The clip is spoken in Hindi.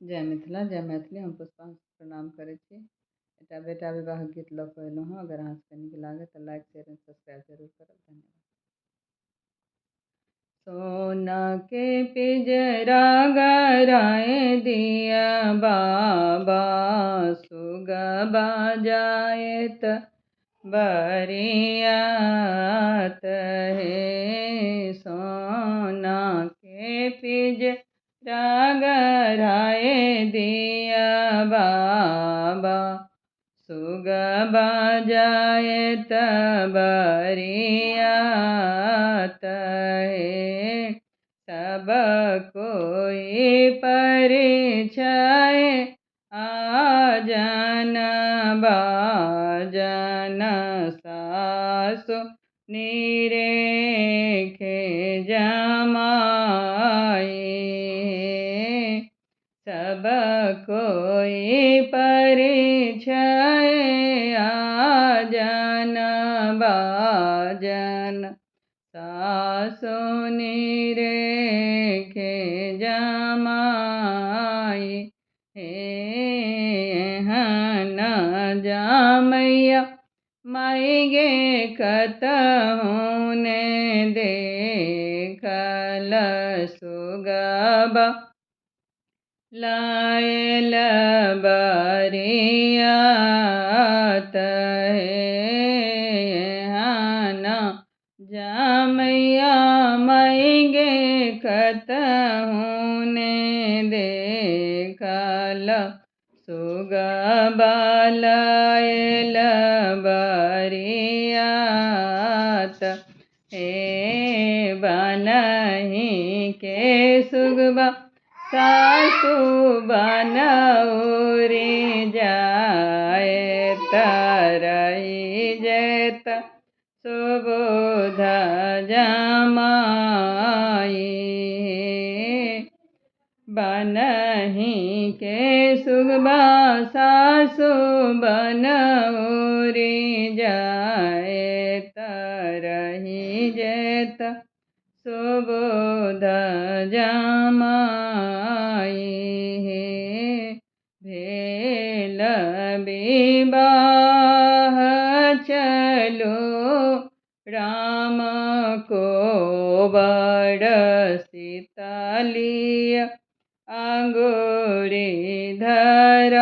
जय मिथिला जय मैथिली। हम पुष्पांशु प्रणाम करै छी। एकटा बेटा विवाह गीत लऽ कऽ अयलहुँ हँ। अगर अहाँसभके नीक लागत तऽ लाइक शेयर एंड सब्सक्राइब जरूर करब। धन्यवाद। सोना के पिजरा गराए दिया बाबा, सुगा बजायत बरियात हे। सोना के पिजरा गराए दिया बाबा, सुगा बजायत बरियात हे। सब कोई परिचय आजन बाजन, सासु निरेखे जमाई। सब कोई परिचय आजन बाजन, सासु निरेखे जमाई। हन जामैया माई गे कतहु ने देखल, सुगबा लायल बरियात हे। हन जामैया माई गे कतहु ने देखल, सुगबा लायल बरियात हे। बनहि के सुगबा सासु बनौरी जायत, रही जैत सुबोध जमाई। बनहि के सुगबा सासु बनौरी जायत, रही जैत सुबोध जमाई। भेल विवाह चलो राम को बड़ सीतलिय, अंगूरी धर